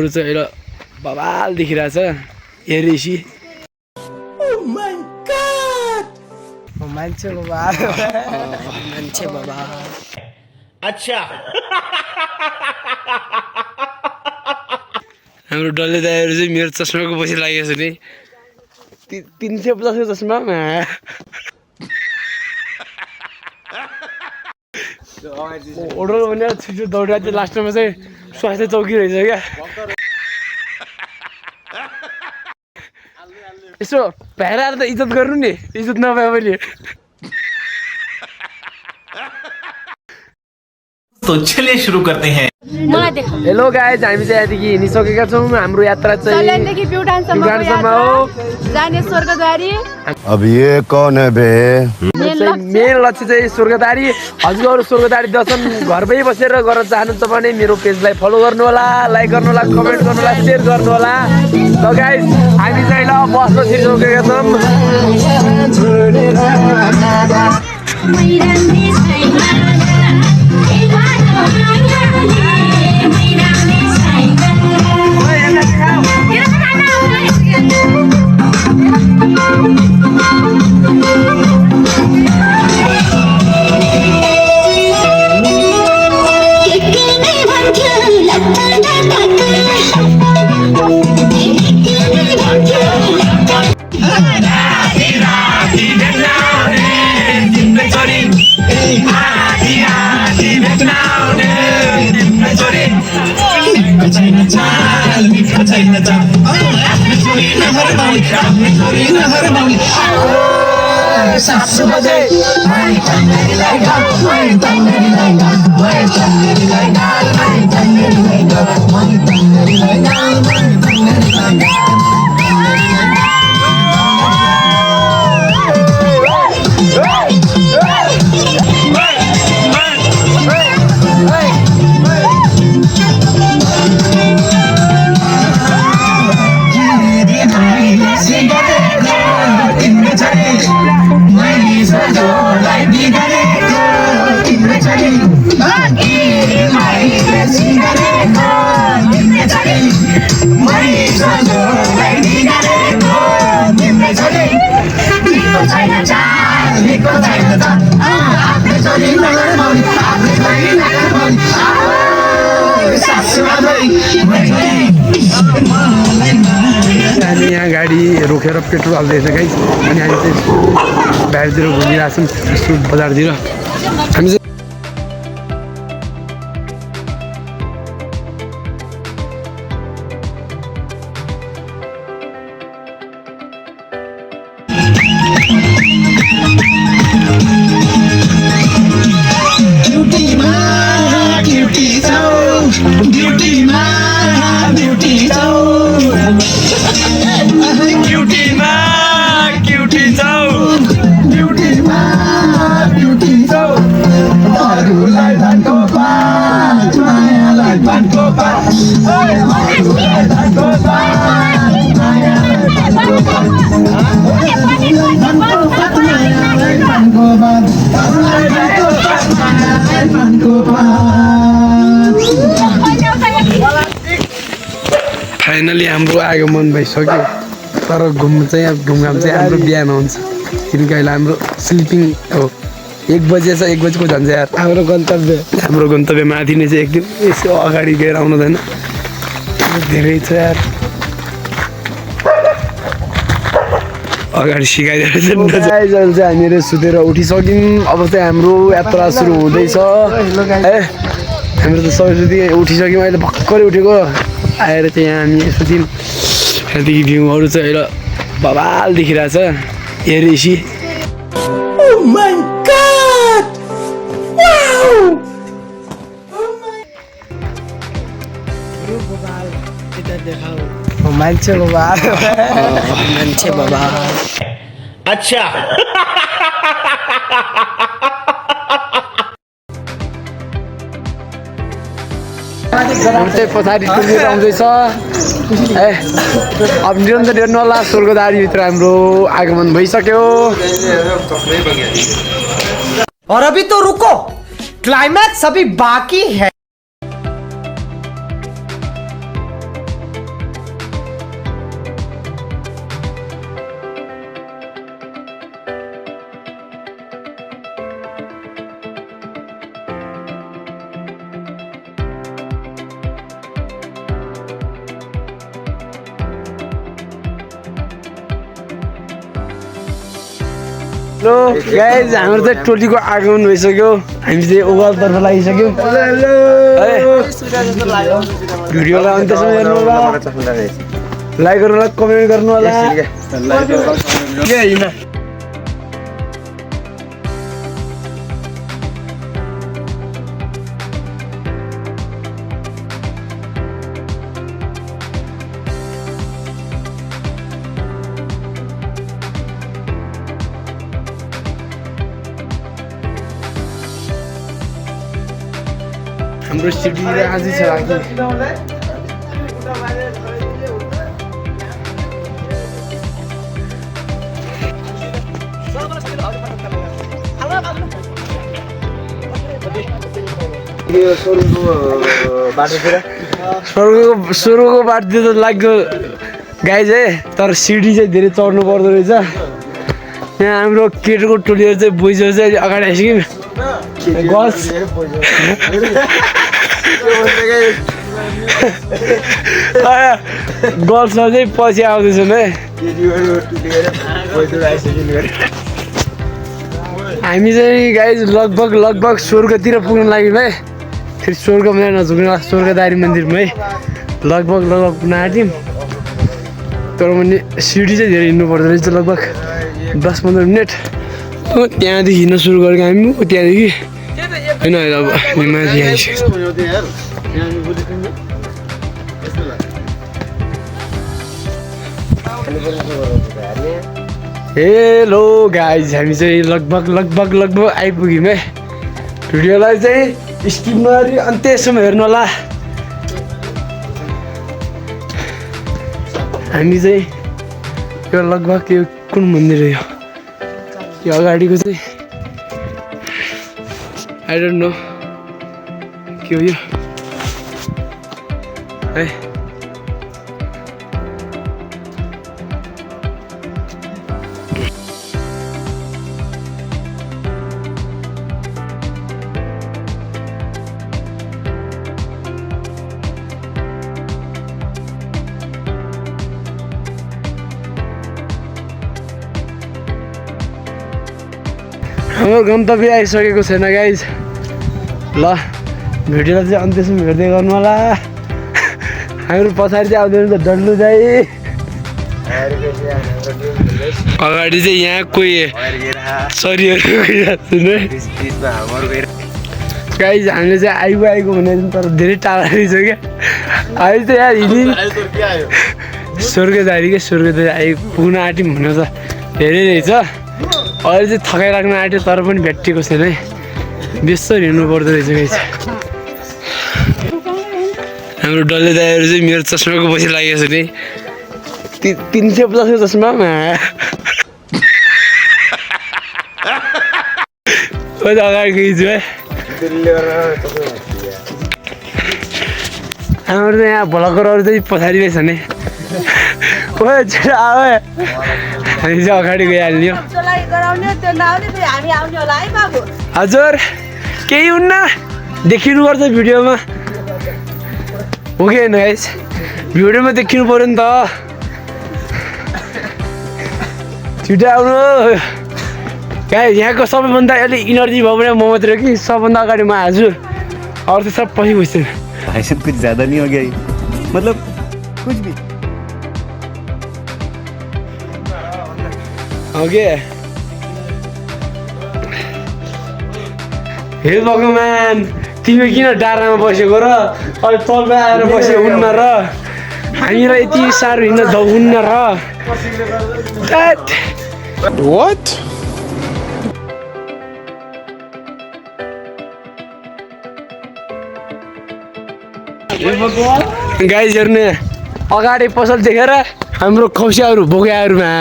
अरू चाहिँ अहिले बवाल देखिरहेछ हेरेसी मान्छे बवाल मान्छे बवाल अच्छा हाम्रो डल्ले दाइहरू चाहिँ मेरो चस्माको पछि लागेको छ नि 350 चस्मा ओडर भने छिटो दौडिरहेको थियो लास्टमा चाहिँ स्वास्थ्य चौकी रहेछ क्या यसो भ्याएर त इज्जत गर्नु नि इज्जत नपाए पनि तो चलिए शुरू करते हैं हेलो गाइज हामी चाहिँ यहाँदेखि हिँडिसकेका छौँ हाम्रो यात्रा चाहिँ प्युठानसम्म हो जाने स्वर्गद्वारी अब ये कौन है बे मेन लक्ष्य चाहिँ स्वर्गद्वारी हजुरहरू स्वर्गद्वारी दर्शन घरमै बसेर गर्न चाहनुहुन्छ भने मेरो पेजलाई फलो गर्नु होला लाइक गर्नु होला कमेन्ट गर्नु होला सेयर गर्नु होला ल गाइज हामी चाहिँ ल बस्न छिरिसकेका छौँ हामी यहाँ गाडी रोकेर पेट्रोल हाल्दैछ गाइस अनि हामी चाहिँ बाहिरतिर घुमिरहेछौँ यस्तो बजारतिर हामी चाहिँ फाइनली हाम्रो आगमन भइसक्यो तर घुम्नु चाहिँ घुमघाम चाहिँ हाम्रो बिहान हुन्छ किनकि अहिले हाम्रो स्लिपिङ हो 1 बजे छ 1 बजेको झन् यार हाम्रो गन्तव्य माथि नै चाहिँ एकदम यसो अगाडि गएर आउनु हुँदैन धेरै छ यार अगाडि सिकाइदिएर चाहिँ हामीहरू सुतेर उठिसक्यौँ अब चाहिँ हाम्रो यात्रा सुरु हुँदैछ हाम्रो त सबै उठिसक्यौँ अहिले भर्खरै उठेको आएर चाहिँ यहाँ हामी सुत्यौँ यहाँदेखि भ्यूहरू चाहिँ अहिले बवाल देखिरहेछ हेरेसी मान्छे बवाल मान्छे बवाल अच्छा चाहिँ पछाडि टुङ्गेर आउँदैछ अब निरन्तर हेर्नु होला स्वर्गद्वारीभित्र हाम्रो आगमन भइसक्यो और अभी तो रुको क्लाइमैक्स अभी बाकी है हेलो गाइज हाम्रो चाहिँ टोलीको आगमन भइसक्यो हामी चाहिँ ओगलतर्फ लागिसक्यौँ भिडियोलाई अन्त्यसम्म हेर्नु होला लाइक गर्नु होला कमेन्ट गर्नु होला हाम्रो सिटी आजै छ लाग्यो स्वर्गको बाटो त लाग्यो गाई चाहिँ तर सिडी चाहिँ धेरै चढ्नु पर्दो रहेछ यहाँ हाम्रो केटोको टोलीहरू चाहिँ बोइजहरू चाहिँ अगाडि आइसक्यौँ गर्ल्स गर्ल्समा चाहिँ पछि आउँदैछन् है हामी चाहिँ गाइज लगभग स्वर्गतिर पुग्न लाग्यौँ है फेरि स्वर्गमा नझुक्नु स्वर्गदारी मन्दिरमा है लगभग पुग्न आँट्यौँ तर मैले सिडी चाहिँ धेरै हिँड्नु पर्दो रहेछ लगभग 10-15 मिनट त्यहाँदेखि हिँड्न सुरु गरेको हामी त्यहाँदेखि होइन अहिले अब हामी माथि आइसक्यो हेलो गाइज हामी चाहिँ लगभग आइपुग्यौँ है भिडियोलाई चाहिँ स्किप नगरी अन्त्यसम्म हेर्नु होला हामी चाहिँ यो लगभग यो कुन मन्दिर हो यो अगाडिको चाहिँ आई डोन्ट नो के हो यो है हाम्रो गन्तव्य आइसकेको छैन गाइज ल भिडियोलाई चाहिँ अन्त्यसम्म हेर्दै गर्नु होला हाम्रो पछाडि चाहिँ आउँदैन त डल्लु चाहिँ अगाडि चाहिँ यहाँ कोही सरीहरू गाइज हामीले चाहिँ आइगयो भने तर धेरै टाढा रहेछ क्या अहिले चाहिँ यहाँ हिँड्ने स्वर्गदारी आइपुग्न आँट्यौँ भने त धेरै रहेछ अहिले चाहिँ थकाइराख्न आँट्यो तर पनि भेटिएको छैन है बेसर हिँड्नु पर्दो रहेछ गाइस हाम्रो डल्ले दाइहरू चाहिँ मेरो चस्माको पछि लागेको छ नि 350 चस्मा अगाडि गइछु है हाम्रो चाहिँ यहाँ भलकरहरू चाहिँ पछाडि रहेछ नि हामी चाहिँ अगाडि गइहाल्ने हो हजुर केही हुन्न देखिनुपर्छ भिडियोमा हो कि होइन गाइस भिडियोमा देखिनु पऱ्यो नि त छिटो आउनु गाइस यहाँको सबैभन्दा अलि इनर्जी भयो भने म मात्रै हो कि सबभन्दा अगाडि म आएको छु अरू त सब पछि बस्छन् भाई साहब कुछ ज्यादा नहीं हो गया मतलब कुछ भी ओके हे भगवान् तिमी किन डाँडामा बसेको र अहिले तलमा आएर बसेको हुन्न र हामीलाई यति साह्रो हिँड्न हुन्न र व्हाट गाइज हेर्ने अगाडि पसल देखेर हाम्रो खौसियाहरू भोग्याहरूमा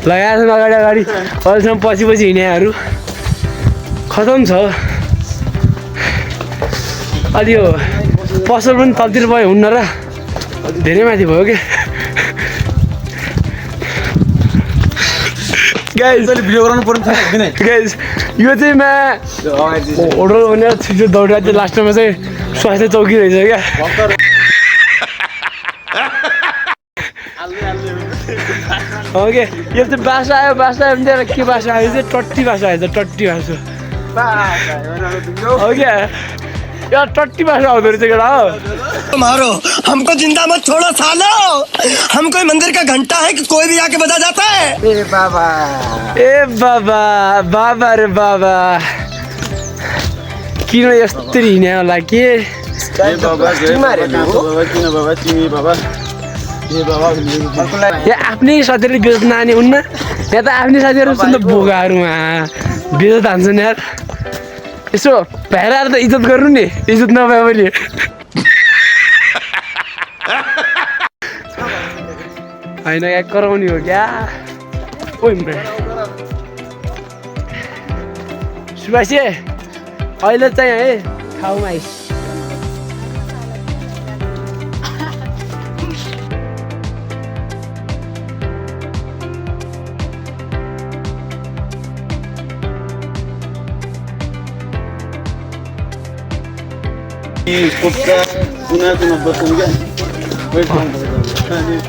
लगाएको छन् अगाडि अहिलेसम्म पछि हिँड्नेहरू खतम छ अलि यो पसल पनि तलतिर भयो हुन्न र धेरै माथि भयो क्या गाइज गाइज यो चाहिँ होटल भनेर छिटो दौडेर चाहिँ लास्टमा चाहिँ स्वास्थ्य चौकी रहेछ क्या ओके यो चाहिँ बासा आयो भने के बासा आयो चाहिँ टट्टी बासा आएछ टट्टी बासा ओके यो टट्टी बासा आउँदो रहेछ केटा हो मारो हमको जिंदा मत छोड़ो सालो हम कोई मंदिर का घंटा है कि कोई भी आके बजा जाता है ए बाबा बाबा रे बाबा किन यस्तरी हिँड्यो होला के आफ्नै साथीहरूले बेच नानी हुन्न यहाँ त आफ्नै साथीहरू छन् त बोकाहरूमा बेच हान्छन् यार यसो भएर त इज्जत गर्नु नि इज्जत नपाए पनि होइन क्या कराउने हो क्या सुभाषी अहिले चाहिँ है ठाउँमा आइस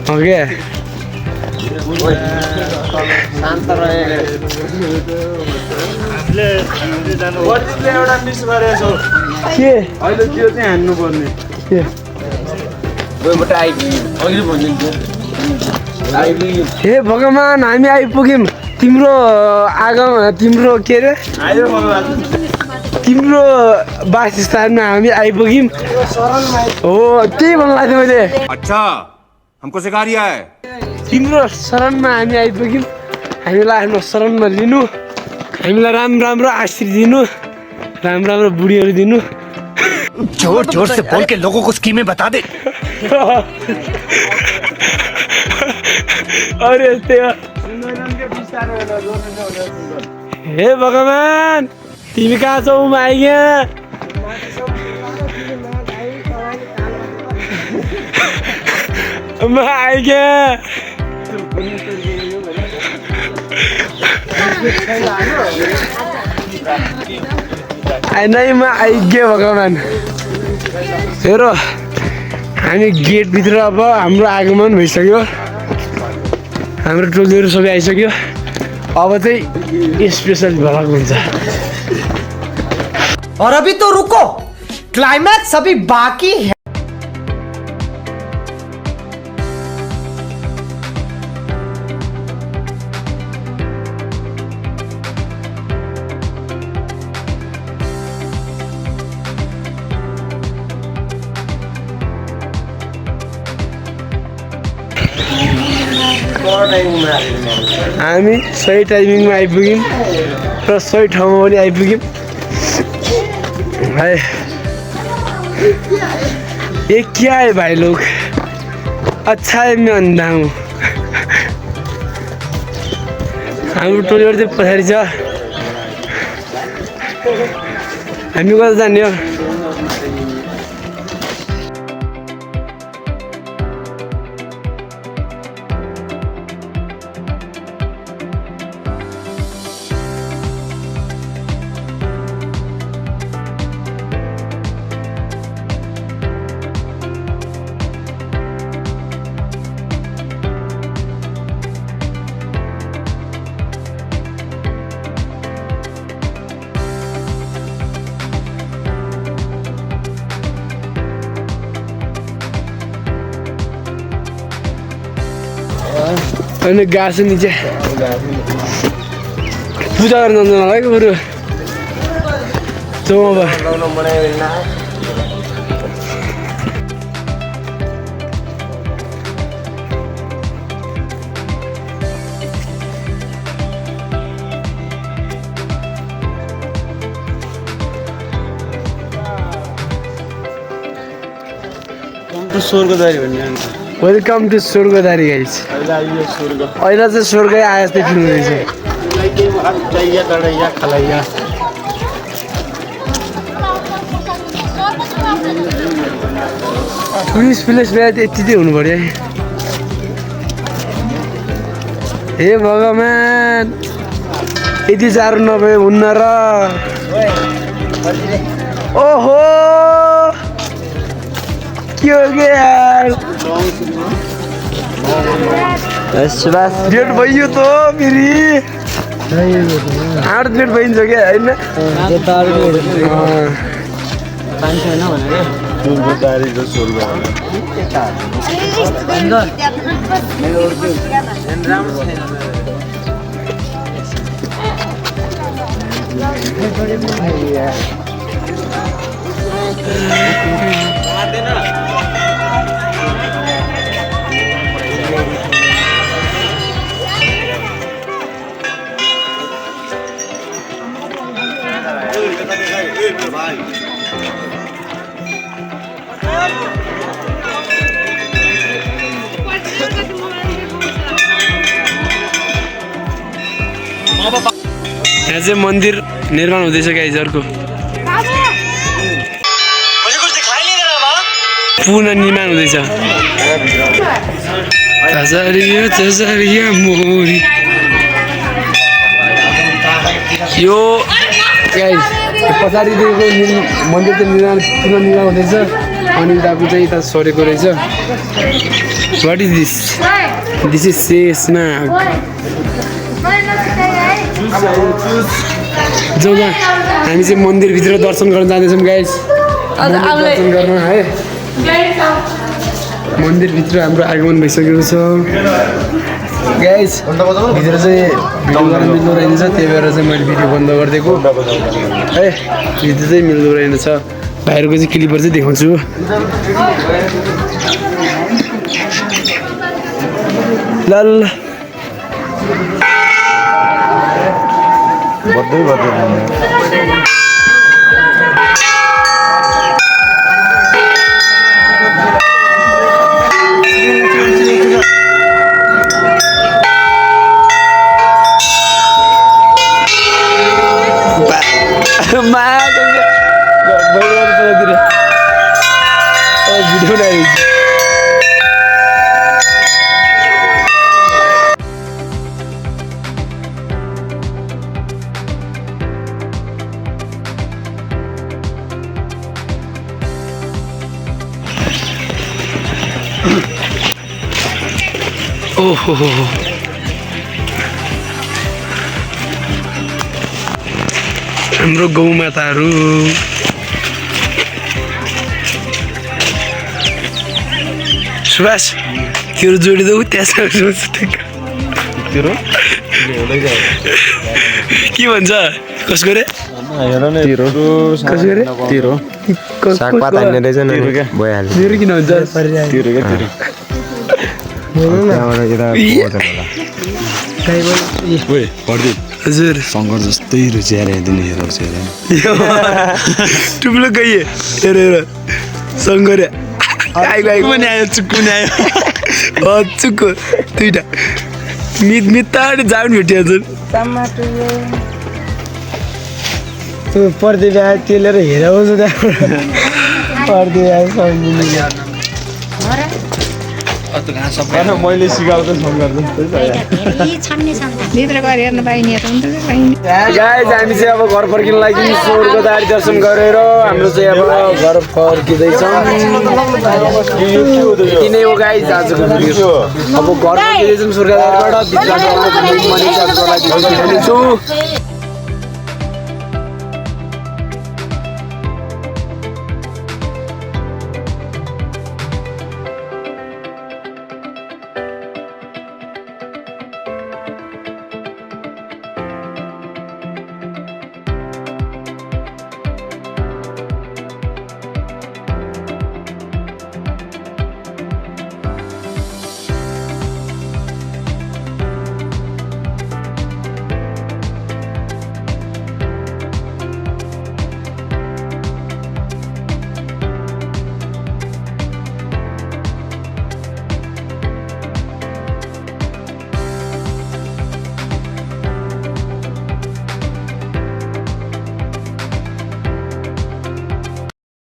ओके शान्त रहे एउटा मिस गरेछौ के अहिले त्यो चाहिँ हान्नु पर्ने के हे भगवान् हामी आइपुग्यौँ तिम्रो आगम तिम्रो के अरे तिम्रो वासस्थानमा हामी आइपुग्यौँ हो त्यही भन्नु लाग्थ्यो मैले अच्छा हमको सिखा रिया है तिम्रो शरणमा हामी आइपुग्यौँ हामीलाई आफ्नो शरणमा लिनु हामीलाई राम्रो आशीर्वाद दिनु राम्रो बुढीहरू दिनु जोर जोर से बोल के लोगों को स्कीमें बता दे अरे यस्तै हो हे भगवान् तिमी कहाँ छौ म आइग्या म आइग्या नै म आइग्यो भगवान् हेर हामी गेटभित्र अब हाम्रो आगमन भइसक्यो हाम्रो टोलीहरू सबै आइसक्यो अब चाहिँ स्पेसल भ्लग हुन्छ और अभी तो रुको क्लाइमैक्स अभी बाकी है हामी सही टाइमिङमा आइपुग्यौँ र सही ठाउँमा पनि आइपुग्यौँ भाइ ये क्या है भाई लोग अच्छा है मैं अंधा हूँ हाम्रो टोलीहरू चाहिँ पछाडि छ हामी कता जाने हो अनि गाछ निचे पूजा गर्न जान्छ मलाई के बरु जाउँ अब स्वर्गदारी भन्ने वेलकम टु स्वर्गदारी गाइस अहिले चाहिँ स्वर्गै आए जस्तै फिल हुँदैछ टुरिस्ट प्लेस बिहा यति चाहिँ हुनु पर्यो हे भगवान् यति साह्रो नभए हुन्न र ओहो के हो के यार डेट भइयो त फेरि आठ डेट भइन्छ क्या होइन यहाँ चाहिँ मन्दिर निर्माण हुँदैछ गाइज अर्को पुनः निर्माण हुँदैछ मोरी यो गाइज पछाडिदेखिको मन्दिर चाहिँ निर्माण पुनः निर्माण हुँदैछ अनि उताको चाहिँ यता सरेको रहेछ what is this is Sheshnag जाउँ हामी चाहिँ मन्दिरभित्र दर्शन गर्न जाँदैछौँ गाइस दर्शन गर्न है मन्दिरभित्र हाम्रो आगमन भइसकेको छ गाइस भित्र चाहिँ भिडियो गर्न मिल्दो रहेछ त्यही भएर चाहिँ मैले भिडियो बन्द गरिदिएको है भित्र चाहिँ मिल्दो रहेछ बाहिरको चाहिँ क्लिपहरू चाहिँ देखाउँछु ल ओहो हाम्रो गौमाताहरू सुभाष तेरो जोडिदेऊ त्यहाँ के भन्छ कसको रे सागपात हान्ने रहेछ भइहाल्यो मेरो किन हुन्छ हजुर शङ्कर जस्तै रुचिएर हेर्दैन टुप्लो गइए हेर शङ्कर आइको पनि आयो चुक्को पनि आयो चुक्को दुइटा मिताडी जाउँ भेट्यो हजुर पर्दै आयो तेलेर हेराउँछ त्यहाँबाट पर्दै आयो मैले सिकाउँदा शङ्कर गाइस हामी चाहिँ अब घर फर्किन लागि स्वर्गको दारी दर्शन गरेर हाम्रो चाहिँ अब घर फर्किँदैछौँ यति नै हो गाइस आजको भिडियो अब घर फर्किँदैछौँ स्वर्गदारीबाट भित्र